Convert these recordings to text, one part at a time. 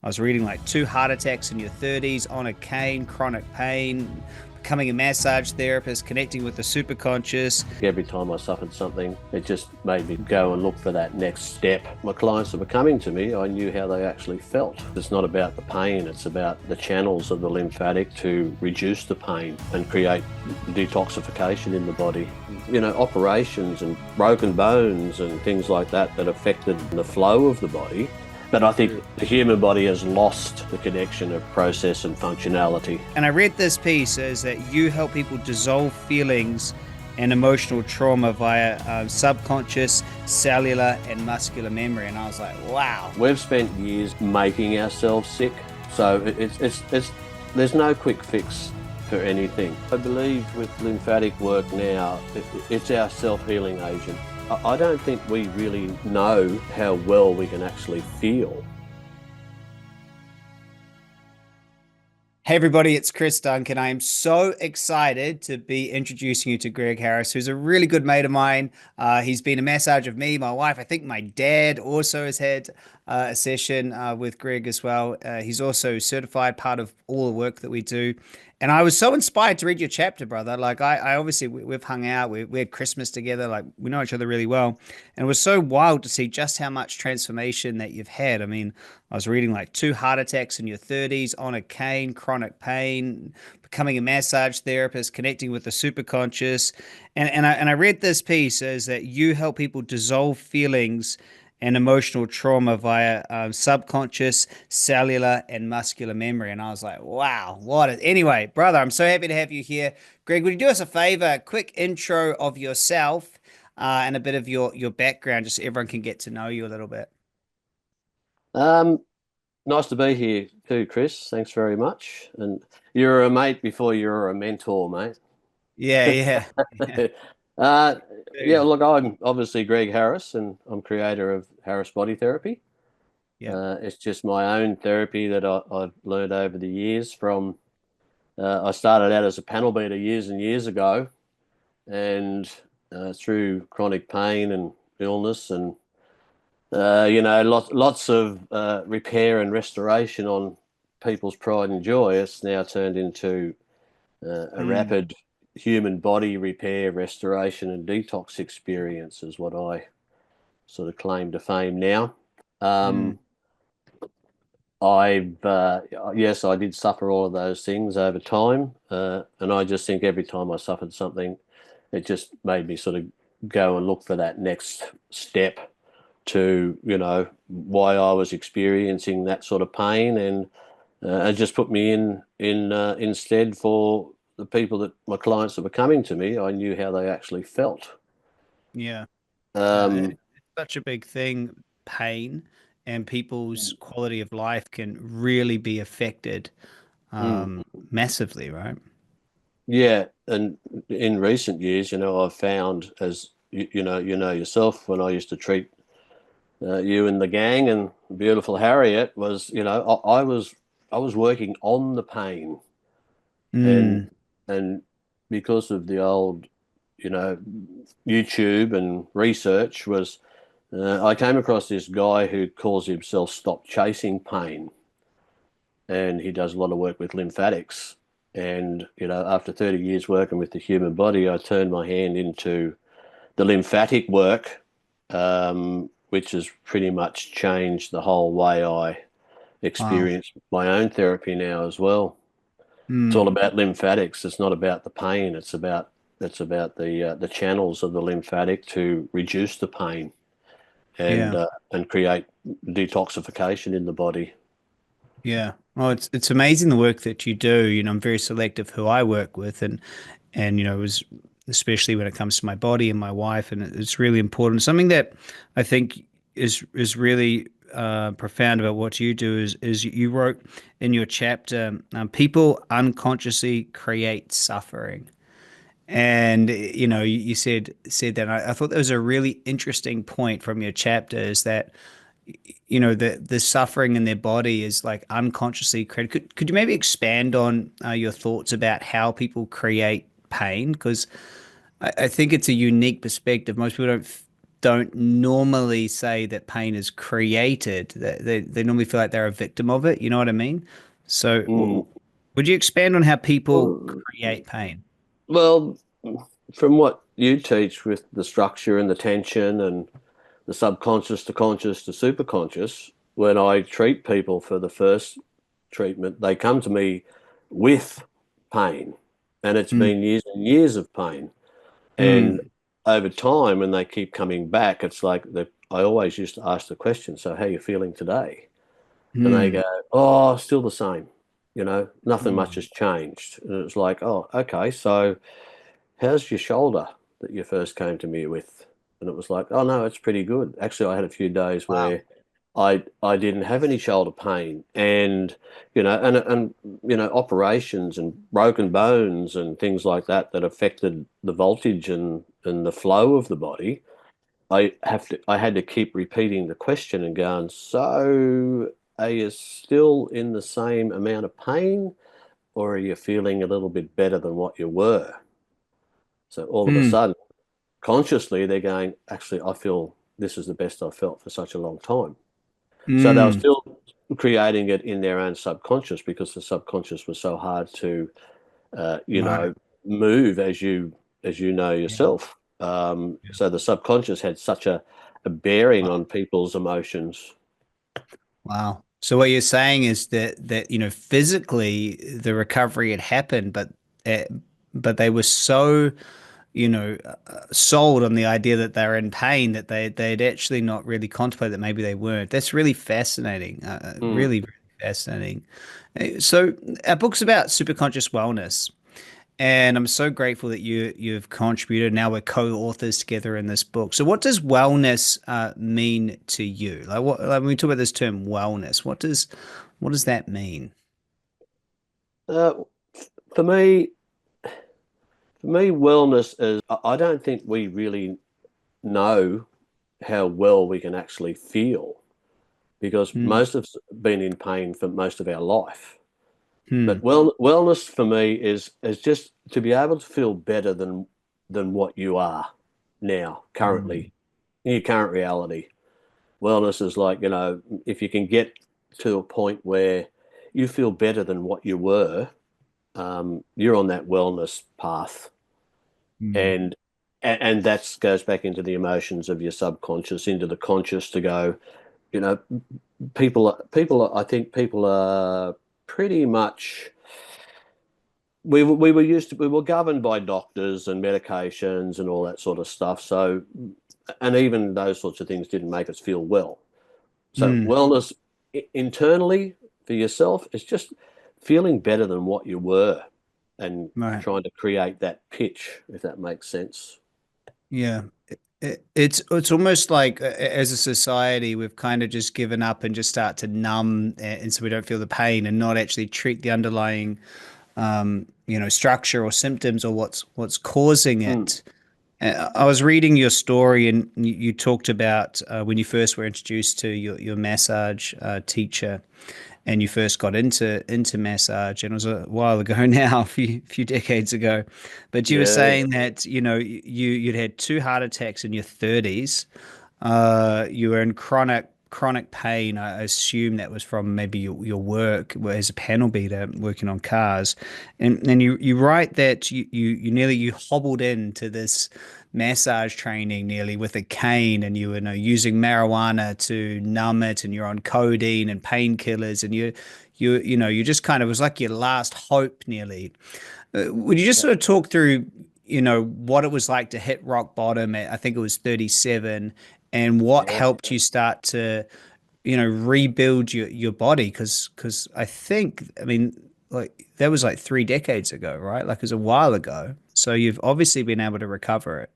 I was reading like 2 heart attacks in your 30s, on a cane, chronic pain, becoming a massage therapist, connecting with the superconscious. Every time I suffered something, it just made me go and look for that next step. My clients that were coming to me, I knew how they actually felt. It's not about the pain, it's about the channels of the lymphatic to reduce the pain and create detoxification in the body. You know, operations and broken bones and things like that that affected the flow of the body. But I think the human body has lost the connection of process and functionality. And I read this piece is that you help people dissolve feelings and emotional trauma via subconscious, cellular, and muscular memory. And I was like, wow. We've spent years making ourselves sick, so there's no quick fix for anything. I believe with lymphatic work now, it's our self-healing agent. I don't think we really know how well we can actually feel. Hey everybody, it's Chris Duncan. I am so excited to be introducing you to Greg Harris, who's a really good mate of mine. He's been a massage of me, my wife. I think my dad also has had a session with Greg as well. He's also certified, part of all the work that we do. And I was so inspired to read your chapter, brother. Like I obviously we've hung out, we had Christmas together, like we know each other really well. And it was so wild to see just how much transformation that you've had. I mean, I was reading like 2 heart attacks in your 30s, on a cane, chronic pain, becoming a massage therapist, connecting with the superconscious. And I read this piece is that you help people dissolve feelings and emotional trauma via subconscious, cellular, and muscular memory. And I was like, wow, anyway, brother, I'm so happy to have you here. Greg, would you do us a favor, a quick intro of yourself and a bit of your background, just so everyone can get to know you a little bit? Um, Nice to be here too, Chris. Thanks very much. And you're a mate before you're a mentor, mate. Yeah, yeah, yeah. uh, yeah, Dude. look, I'm obviously Greg Harris, and I'm creator of Harris Body Therapy. Yeah. It's just my own therapy that I've learned over the years from. I started out as a panel beater years and years ago, and through chronic pain and illness and lots of repair and restoration on people's pride and joy. It's now turned into a Mm, rapid human body repair, restoration, and detox experience, is what I sort of claim to fame now. mm. Um, yes, I did suffer all of those things over time, and I just think every time I suffered something, it just made me sort of go and look for that next step to, why I was experiencing that sort of pain, and it just put me in instead for the people that my clients that were coming to me. I knew how they actually felt. Yeah. Um, It's such a big thing, pain and people's quality of life can really be affected mm, massively, right? yeah, and in recent years, I've found, as you know yourself, when I used to treat you and the gang, and beautiful Harriet was, I was working on the pain, and Mm, and because of the old, you know, YouTube and research was, I came across this guy who calls himself Stop Chasing Pain, and he does a lot of work with lymphatics. And after 30 years working with the human body, I turned my hand into the lymphatic work, which has pretty much changed the whole way I wow. experience my own therapy now as well. It's all Mm, about lymphatics. It's not about the pain. It's about the channels of the lymphatic to reduce the pain and yeah. uh, and create detoxification in the body. Yeah. Well, it's amazing the work that you do. I'm very selective who I work with and it was especially when it comes to my body and my wife, and it's really important. Something that I think is really profound about what you do is you wrote in your chapter, people unconsciously create suffering. And you said that. I thought that was a really interesting point from your chapter, is that the suffering in their body is like unconsciously created. Could you maybe expand on your thoughts about how people create pain? Because I think it's a unique perspective. Most people don't don't normally say that pain is created. They normally feel like they're a victim of it. You know what I mean? So, Mm. would you expand on how people Well, create pain? well, from what you teach with the structure and the tension and the subconscious to conscious to superconscious, when I treat people for the first treatment, they come to me with pain, and it's Mm, been years and years of pain. And mm, over time, when they keep coming back, it's like I always used to ask the question, "So, how are you feeling today?" And they mm, go, "Oh, still the same. Nothing much mm. has changed." And it's like, "Oh, okay. So, how's your shoulder that you first came to me with?" And it was like, "Oh no, it's pretty good. Actually, I had a few days Wow. where I didn't have any shoulder pain, and operations and broken bones and things like that that affected the voltage and the flow of the body. I had to keep repeating the question and going, so are you still in the same amount of pain, or are you feeling a little bit better than what you were?" So all of a Mm, sudden, consciously, they're going, actually, I feel this is the best I've felt for such a long time. So they were mm. still creating it in their own subconscious, because the subconscious was so hard to, uh, you Right. know, move, as you know Yeah. yourself. Yeah. So the subconscious had such a bearing on people's emotions. Wow. So what you're saying is that physically the recovery had happened, uh, but they were so sold on the idea that they're in pain that they'd actually not really contemplated that maybe they weren't. That's really fascinating. Mm. Really, really fascinating. So our book's about superconscious wellness. And I'm so grateful that you've contributed. Now we're co-authors together in this book. So, what does wellness mean to you? Like when we talk about this term wellness, what does that mean? Uh, for me, wellness is. I don't think we really know how well we can actually feel, because Hmm. most of us have been in pain for most of our life. Hmm. But wellness for me is just to be able to feel better than what you are now, Hmm. currently, in your current reality. Wellness is like, if you can get to a point where you feel better than what you were, you're on that wellness path. Hmm. And that goes back into the emotions of your subconscious, into the conscious, to go, you know, I think people are pretty much, we were governed by doctors and medications and all that sort of stuff. So, and even those sorts of things didn't make us feel well. So Hmm. wellness internally for yourself is just feeling better than what you were, and Right. trying to create that pitch, if that makes sense. Yeah. It's almost like as a society we've kind of just given up and just start to numb, and so we don't feel the pain and not actually treat the underlying structure or symptoms or what's causing Mm. it. I was reading your story, and you talked about when you first were introduced to your massage teacher, and you first got into massage, and it was a while ago now, a few decades ago. But you were Yeah, saying that you'd had two heart attacks in your 30s. You were in chronic pain. I assume that was from maybe your work as a panel beater working on cars. And you write that you nearly you hobbled into this massage training nearly with a cane, and you were using marijuana to numb it, and you're on codeine and painkillers, and you just kind of, was like your last hope nearly. Would you just yeah, sort of talk through, what it was like to hit rock bottom at, I think it was 37, and what yeah. helped you start to, rebuild your body? Because I think, I mean, like that was like 3 decades ago, right? Like it was a while ago. So you've obviously been able to recover it.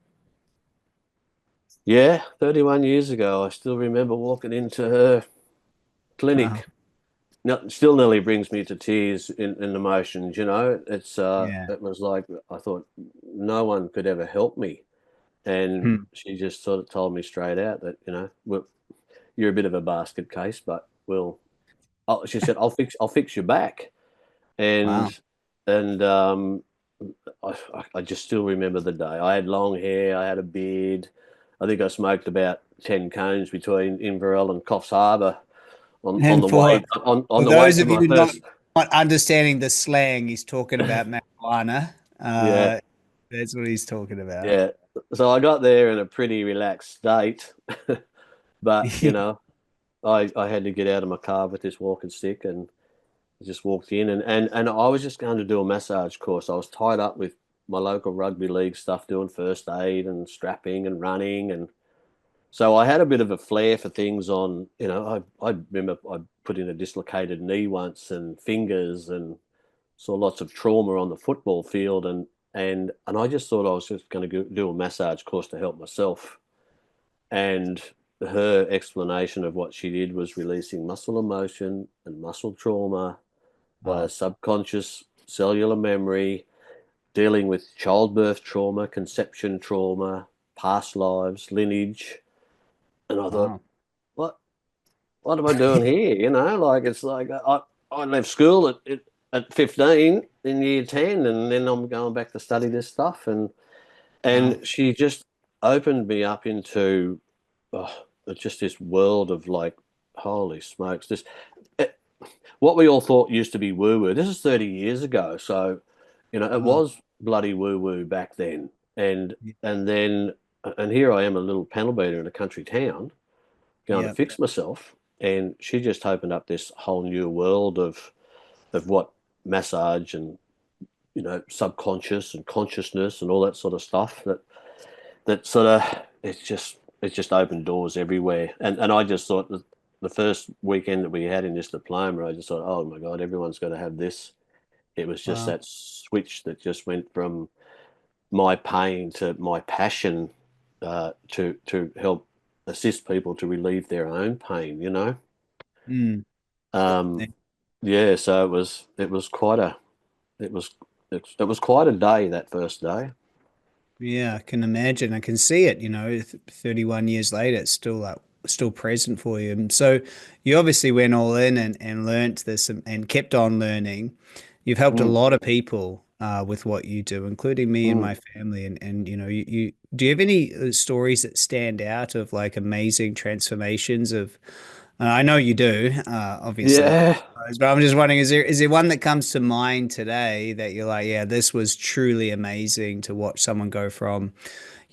Yeah, 31 years ago, I still remember walking into her Wow. clinic. No, still nearly brings me to tears in emotions, Yeah. it was like, I thought no one could ever help me. And Hmm. she just sort of told me straight out that, well, you're a bit of a basket case, but she said, I'll fix your back. Wow. And I just still remember the day. I had long hair, I had a beard, I think I smoked about 10 cones between Inverell and Coffs Harbour on And the way for on the way those to of my you first. not understanding the slang, he's talking about marijuana. Yeah, That's what he's talking about. yeah. So I got there in a pretty relaxed state, but I had to get out of my car with this walking stick and just walked in, and I was just going to do a massage course. I was tied up with my local rugby league stuff, doing first aid and strapping and running, and so I had a bit of a flair for things. I remember I put in a dislocated knee once and fingers, and saw lots of trauma on the football field, and I just thought I was just going to do a massage course to help myself. And her explanation of what she did was releasing muscle emotion and muscle trauma via Wow. subconscious cellular memory, dealing with childbirth trauma, conception trauma, past lives, lineage. And I thought, Wow. what what am I doing here? Like it's like I left school at 15 in year 10, and then I'm going back to study this stuff. Wow. And she just opened me up into just this world of like, holy smokes, it, what we all thought used to be woo woo. This is 30 years ago. So, it Wow. was bloody woo woo back then. And then, and here I am, a little panel beater in a country town going to Yeah. fix myself. And she just opened up this whole new world of what massage and, subconscious and consciousness and all that sort of stuff that sort of, it's just opened doors everywhere. And I just thought that the first weekend that we had in this diploma, I just thought, oh my God, everyone's got to have this. It was just Wow. that switch that just went from my pain to my passion, to help assist people to relieve their own pain. Mm. Um, yeah, so it was it was it was quite a day, that first day. Yeah, I can imagine. I can see it, 31 years later, it's still present for you. And so you obviously went all in and learnt this and kept on learning. You've helped a Mm, lot of people with what you do, including me and mm. my family. And you do you have any stories that stand out of like amazing transformations of I know you do, obviously. Yeah, But I'm just wondering, is there one that comes to mind today that you're like, yeah, this was truly amazing to watch someone go from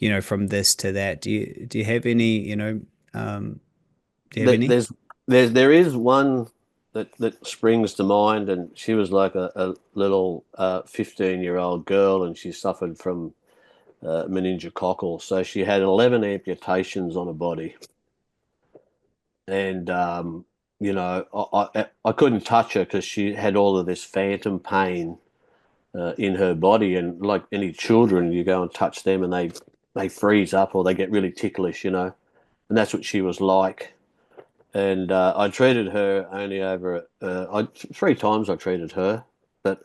this to that? Do you have any, do you have Th- any? there's there is one that springs to mind, and she was like a little 15-year-old girl, and she suffered from meningococcal. So she had 11 amputations on her body, and I couldn't touch her because she had all of this phantom pain in her body. And like any children, you go and touch them, and they freeze up or they get really ticklish. And that's what she was like. And I treated her only over 3 times. I treated her, but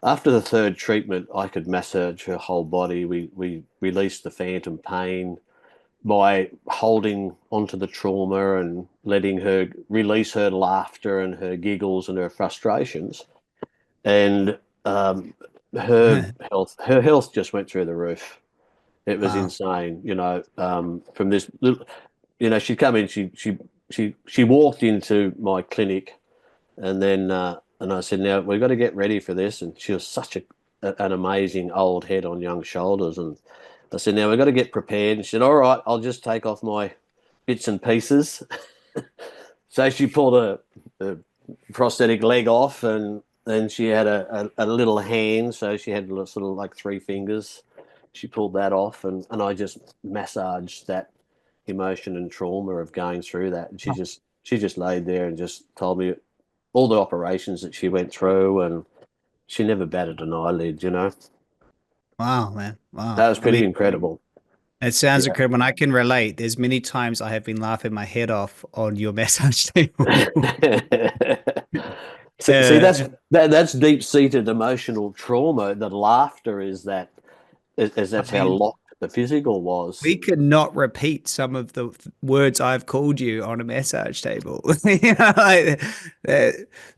after the third treatment, I could massage her whole body. We released the phantom pain by holding onto the trauma and letting her release her laughter and her giggles and her frustrations. And her health just went through the roof. It was Wow. insane. From this little, she'd come in. She walked into my clinic, and then and I said, now we've got to get ready for this. And she was such an amazing old head on young shoulders. And I said, now we've got to get prepared. And she said, all right, I'll just take off my bits and pieces. So she pulled a prosthetic leg off, and then she had a little hand. So she had sort of like 3 fingers. She pulled that off, and I just massaged that emotion and trauma of going through that. And she just laid there and just told me all the operations that she went through, and she never batted an eyelid. Wow, man. Wow. That was I mean, pretty incredible. it sounds Yeah. incredible, and I can relate. There's many times I have been laughing my head off on your massage table. See, Uh, that's deep-seated emotional trauma. The laughter is I that's how mean, locked the physical was. we could not repeat some of the words I've called you on a massage table. Like,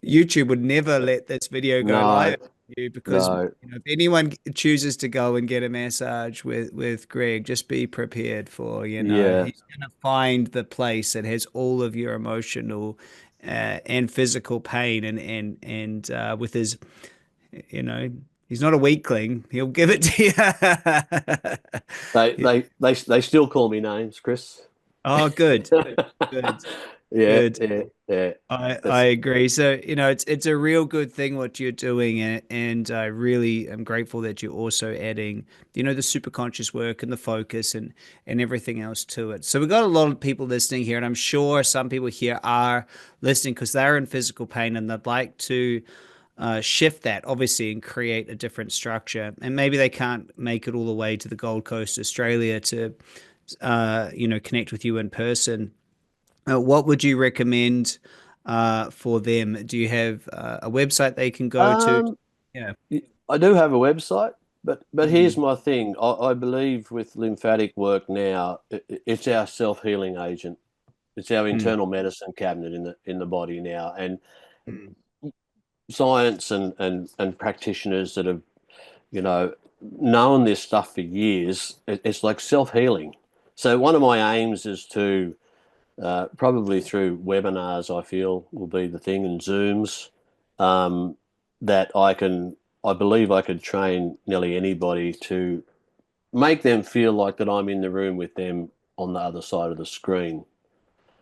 YouTube would never let this video go No, live. you because No, if anyone chooses to go and get a massage with Greg, just be prepared for, yeah, he's going to find the place that has all of your emotional and physical pain and with his, you know, he's not a weakling. He'll give it to you. they still call me names, Chris. Oh, good, good, Yeah, good. yeah, yeah. I That's agree. So, it's a real good thing what you're doing, and I really am grateful that you're also adding, the super conscious work and the focus and everything else to it. So we've got a lot of people listening here, and I'm sure some people here are listening because they're in physical pain and they'd like to shift that, obviously, and create a different structure. And maybe they can't make it all the way to the Gold Coast, Australia, to connect with you in person. What would you recommend for them? Do you have a website they can go to? um, Yeah. I do have a website, but here's Mm, my thing. I believe with lymphatic work now, it's our self-healing agent. It's our mm, internal medicine cabinet in the body now, and mm. science and practitioners that have known this stuff for years. It's like self-healing. So one of my aims is to probably through webinars, I feel will be the thing, and Zooms, um, that I believe I could train nearly anybody to make them feel like that I'm in the room with them on the other side of the screen,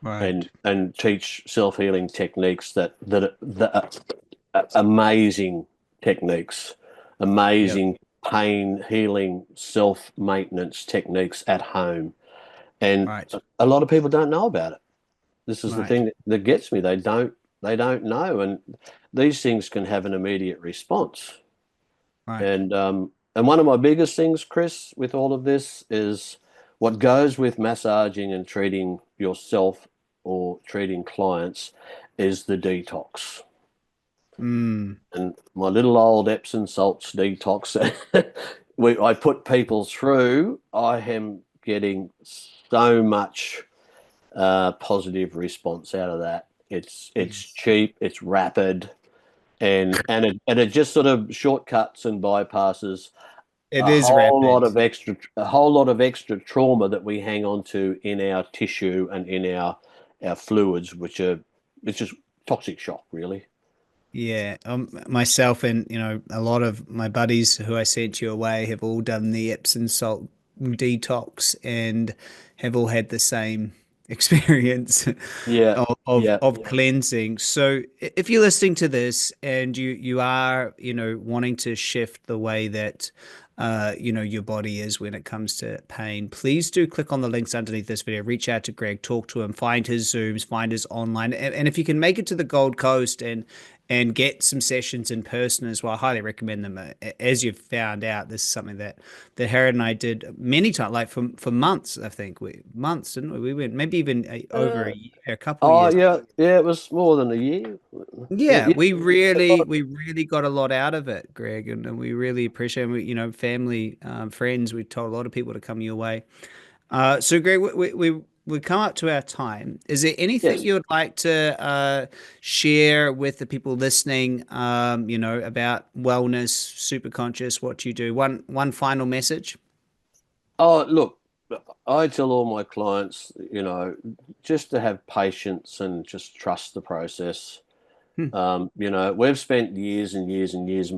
Right. and teach self-healing techniques that are amazing techniques, Yep. amazing pain healing self-maintenance techniques at home. And Right. a lot of people don't know about it. This is the Right. thing that gets me. They don't know, and these things can have an immediate response. Right. And one of my biggest things, Chris, with all of this is what goes with massaging and treating yourself or treating clients is the detox. Mm. And my little old Epsom salts detox, I put people through. I am getting so much positive response out of that. It's Yes. cheap, it's rapid, and it just sort of shortcuts and bypasses It is rapid. a whole lot of extra trauma that we hang on to in our tissue and in our fluids, which are it's just toxic shock, really. Yeah, myself and a lot of my buddies who I sent you away have all done the Epsom salt detox and have all had the same experience Yeah, yeah, of cleansing. So if you're listening to this and you are wanting to shift the way that your body is when it comes to pain, please do click on the links underneath this video. Reach out to Greg, talk to him, find his Zooms, find his online, and if you can make it to the Gold Coast and get some sessions in person as well. I highly recommend them. As you've found out, this is something that Harriet and I did many times, like for months. I think we months, didn't we? We went maybe even over uh, a year, a couple of oh years. yeah, yeah. It was more than a year. Yeah, Yeah, we really got a lot out of it, Greg, and we really appreciate it. Family, friends. We told a lot of people to come your way. So Greg, we come up to our time. Is there anything yes. you would like to share with the people listening, about wellness, super conscious, what you do? One final message. Oh, look, I tell all my clients, just to have patience and just trust the process. Hmm. We've spent years and years and years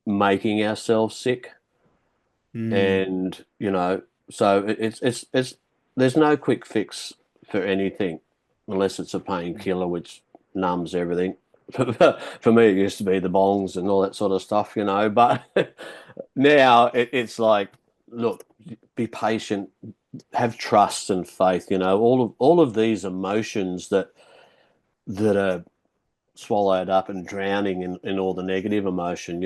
making ourselves sick, Mm, and so it's there's no quick fix for anything unless it's a painkiller which numbs everything. For me, it used to be the bongs and all that sort of stuff, but now it's like, look, be patient, have trust and faith. All of these emotions that are swallowed up and drowning in all the negative emotion,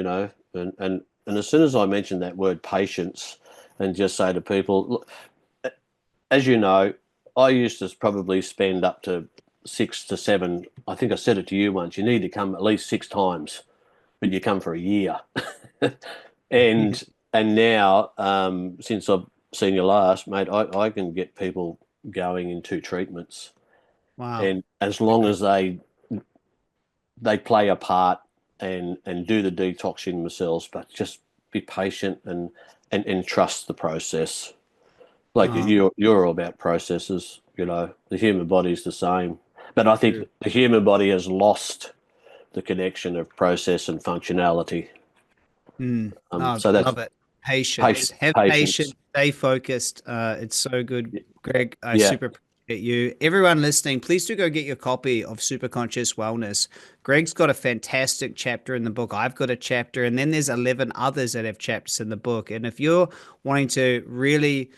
and as soon as I mention that word patience and just say to people, look, as you know, I used to probably spend up to 6 to 7. I think I said it to you once. You need to come at least 6 times, but you come for a year. and and now, since I've seen you last, mate, I can get people going in 2 treatments, wow. and as long as they play a part and do the detoxing themselves, but just be patient and trust the process. Like Oh, you're all about processes, you know. The human body is the same, but I think true. the human body has lost the connection of process and functionality. Mm. Oh, So that's love it. Patience. patience. Have Patience. patience. Stay focused. It's so good, Greg. I Yeah, super appreciate you. Everyone listening, please do go get your copy of Superconscious Wellness. Greg's got a fantastic chapter in the book. I've got a chapter, and then there's 11 others that have chapters in the book. And if you're wanting to really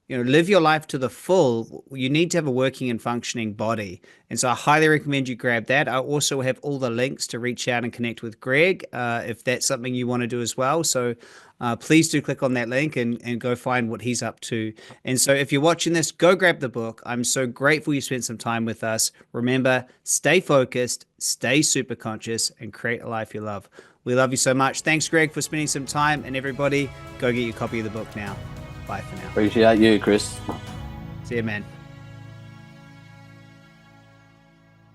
live your life to the full, you need to have a working and functioning body. And so I highly recommend you grab that. I also have all the links to reach out and connect with Greg if that's something you want to do as well. So please do click on that link and go find what he's up to. And so if you're watching this, go grab the book. I'm so grateful you spent some time with us. Remember, stay focused, stay super conscious, and create a life you love. We love you so much. Thanks, Greg, for spending some time. And everybody, go get your copy of the book now. Bye for now. appreciate you, Chris. See you, man.